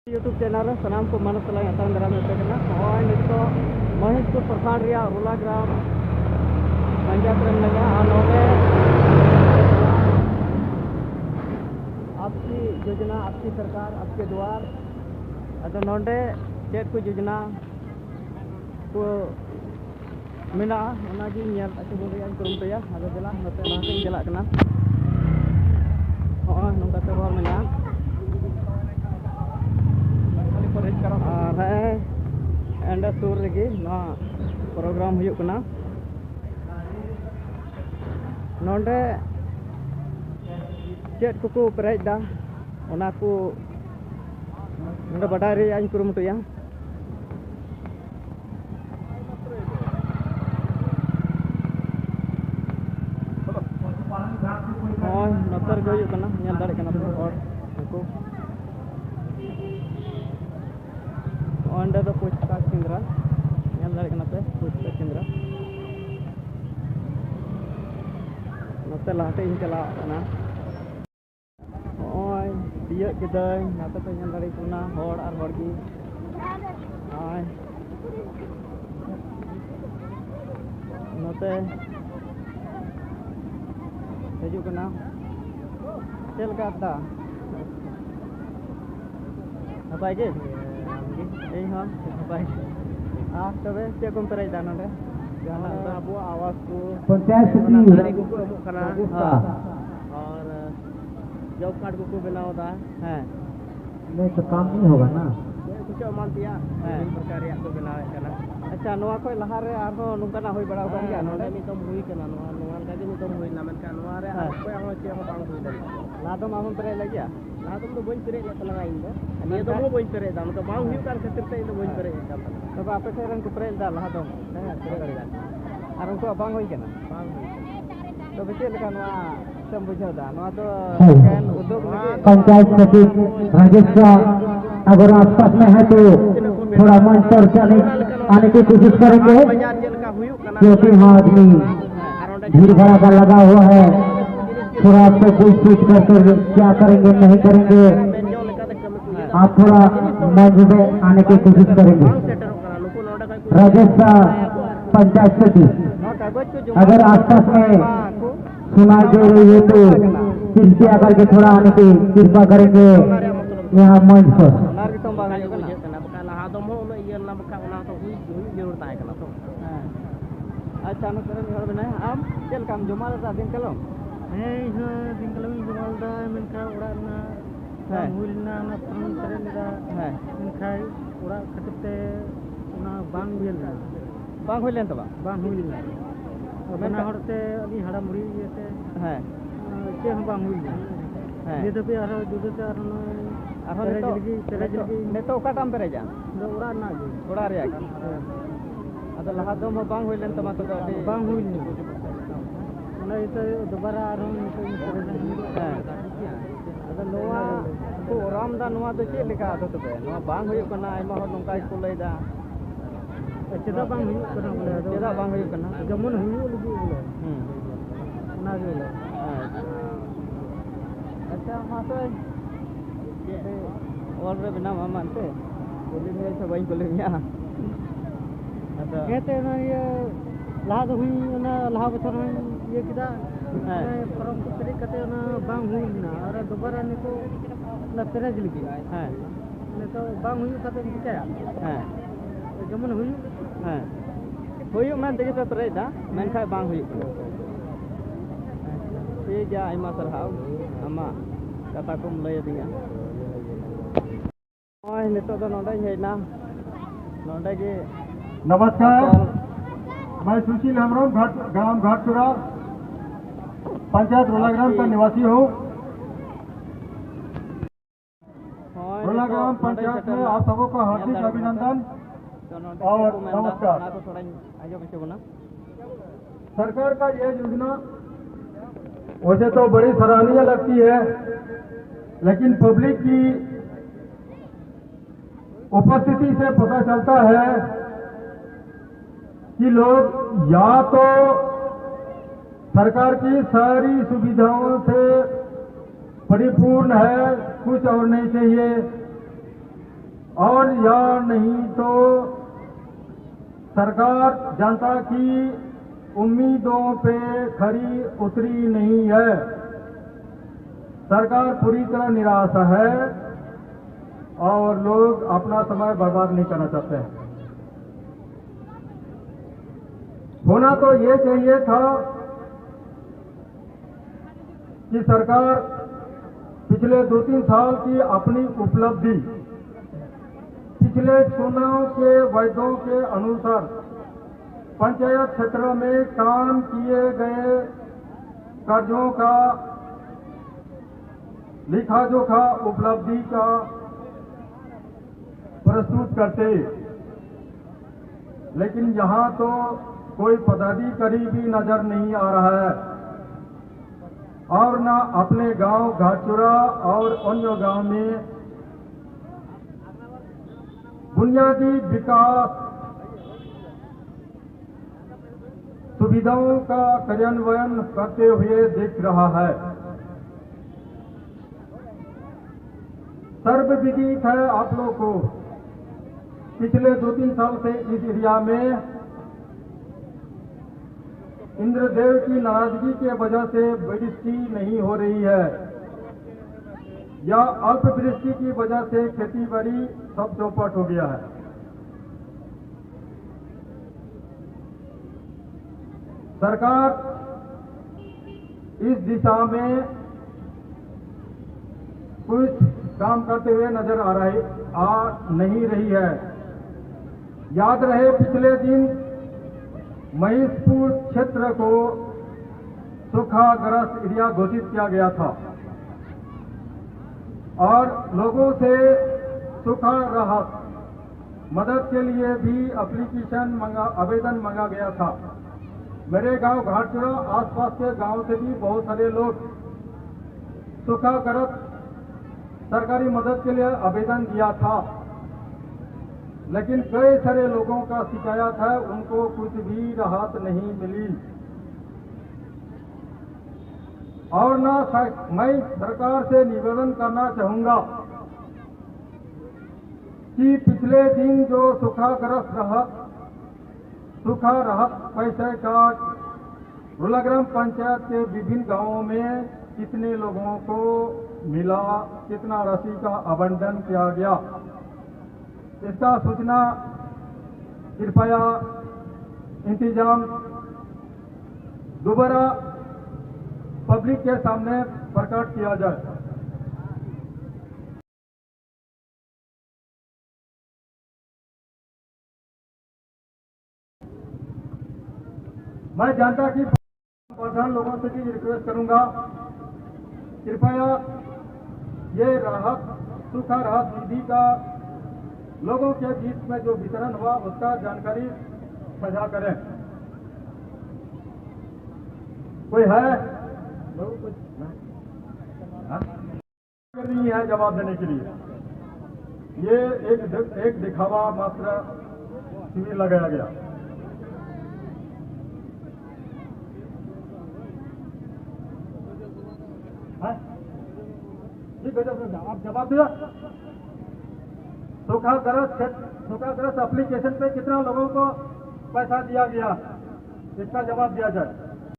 YouTube channel सामान को मन सलाह दारा में नित महेशपुर प्रखंड रोला ग्राम पंचायत आपकी योजना आपकी सरकार आपके द्वार अदो नोंडे चेक को योजना को मेना ओनागी नेल अचु बोले कुरुमतया अदो जला नते लाते जला कना नोंकाते हर मेना एंड सूर लगी ना प्रोग्राम हुई कना नोंडे चेक को पेरेजा ओना को नोंडे बाडाय रे आइन कुरुमुटुया नतर गो हुई कना नेल दाड़े कना और को अंडे दो पुष्पा केंद्र नेल दाड़े कना पे पुष्पा केंद्र नते लाटे इन चला कना ओय दिय किदय नाते पे नेल दाड़े कना होड़ आर होड़ की आय नते हजू कना चल का दा नपाय के ए हां नपाय तबे चे कोम पेराय दा नडे जहां अबो आवाज को पंचायत नारी को एमो कना और जॉब कार्ड को बनाओ दा है नहीं तो काम नहीं होगा ना कुछ मान दिया है सरकार या को बनावे कना अच्छा नोआ को लहा रे आरो नुकना होई बड़ा हो गया नोडे नितम हुई कना नोआ नोआ का के नितम हुई ना मेनका नोआ रे को हम चे हम बांग हुई ला तो मामन पेरे लगिया ला तो बई पेरे लगा इन दो निया तो बई पेरे दा मतलब बांग हुई कार खातिर ते तो बई पेरे दा तो आपे से रंग पेरे दा ला दो है पेरे दा आर उनको बांग हुई कना बांग हुई तो बेचे लगा नोआ सम बुझा दा नोआ तो कैन उद्योग पंचायत सचिव राजस्थान अगर आसपास में है तो थोड़ा मंच पर आने की कोशिश करेंगे क्योंकि हाँ आदमी भीड़ भड़का लगा हुआ है थोड़ा आपको पूछ कर क्या करेंगे नहीं करेंगे आप थोड़ा मंच में आने की कोशिश करेंगे राजस्थान पंचायत सचिव अगर आसपास में सुनाई दे रही है तो कृपया करके थोड़ा आने की कृपा करेंगे यहाँ मंच पर अच्छा नोकरी आम चल काम जमा दिन कलम दिन कलम जमा मेनखा उड़ा हुलना ना फॉर्म करेला है मेनखा उड़ा खतते उना बांग बिलना बांग हुइलेन तबा बांग हुइलना बना हरते अली हड़ा मुड़ी येते है चे हम बांग हुइलना है ये तो पे आरो दुदते आरो पेरेज लगी नेतो का टाइम पेरेजा उड़ा ना जी उड़ा रे अद लहा दम बांग होइलेन तमा तो बांग हुइलना ओना इते दोबारा आरो अद नोआ को राम दा नोआ तो चे लेका तो तबे नोआ बांग होय कना आइमा हर नोंका को लई दा चेदा बांग हुई कना बोले चेदा बांग होय कना जमन हुई लगी बोले ओना गेले अच्छा हां तो और रे बिना मानते बोली में से वही बोले या कहते ना ये लाहा तो हुई ना लाहा बछर ये किदा फॉर्म को तरीक करते ना बांग हुई ना और दोबारा ने को ना पेरेज लगी है ने तो बांग हुई करते क्या है जमन हुई है हुई मन देखे पे पेरेज दा मेनखा बांग हुई ठीक गया आइमा सरहाव अमा कथा को लय दिया ओय नितो तो नोंडे हेना नोंडे के नमस्कार मैं सुशील हेम्ब्रम ग्राम घाटचूरा पंचायत रोला ग्राम का निवासी हूँ। रोला ग्राम पंचायत में आप सबों का हार्दिक अभिनंदन और नमस्कार। सरकार का यह योजना वैसे तो बड़ी सराहनीय लगती है लेकिन पब्लिक की उपस्थिति से पता चलता है कि लोग या तो सरकार की सारी सुविधाओं से परिपूर्ण है, कुछ और नहीं चाहिए, और या नहीं तो सरकार जनता की उम्मीदों पे खरी उतरी नहीं है। सरकार पूरी तरह निराश है और लोग अपना समय बर्बाद नहीं करना चाहते हैं। होना तो ये चाहिए था कि सरकार पिछले 2-3 साल की अपनी उपलब्धि पिछले चुनाव के वायदों के अनुसार पंचायत क्षेत्र में काम किए गए कार्यों का लिखा जोखा उपलब्धि का प्रस्तुत करते, लेकिन यहां तो कोई पदाधिकारी भी नजर नहीं आ रहा है और न अपने गांव घाटचूरा और अन्य गांव में बुनियादी विकास सुविधाओं का कार्यान्वयन करते हुए दिख रहा है। सर्वविदित है आप लोग को, पिछले 2-3 साल से इस एरिया में इंद्रदेव की नाराजगी के वजह से वृष्टि नहीं हो रही है या अल्प वृष्टि की वजह से खेती बाड़ी सब चौपट हो गया है। सरकार इस दिशा में कुछ काम करते हुए नजर आ नहीं रही है। याद रहे पिछले दिन महिषपुर क्षेत्र को सूखाग्रस्त एरिया घोषित किया गया था और लोगों से सूखा राहत मदद के लिए भी आवेदन मांगा गया था। मेरे गांव घाटचूरा आसपास के गांव से भी बहुत सारे लोग सूखाग्रस्त सरकारी मदद के लिए आवेदन दिया था, लेकिन कई सारे लोगों का शिकायत है उनको कुछ भी राहत नहीं मिली। और ना मैं सरकार से निवेदन करना चाहूंगा कि पिछले दिन जो सूखा राहत पैसे का रुलाग्राम पंचायत के विभिन्न गांवों में कितने लोगों को मिला, कितना राशि का आवंटन किया गया, इसका सूचना कृपया इंतजाम दोबारा पब्लिक के सामने प्रकट किया जाए। मैं जनता की प्रधान लोगों से भी रिक्वेस्ट करूंगा, कृपया ये सूखा राहत निधि का लोगों के बीच में जो वितरण हुआ उसका जानकारी साझा करें। कोई है लोग कुछ नहीं है जवाब देने के लिए। ये एक दिखावा मात्र शिविर लगाया गया। आप जवाब दिया। सूखाग्रस्त एप्लीकेशन पे कितना लोगों को पैसा दिया गया, इसका जवाब दिया जाए।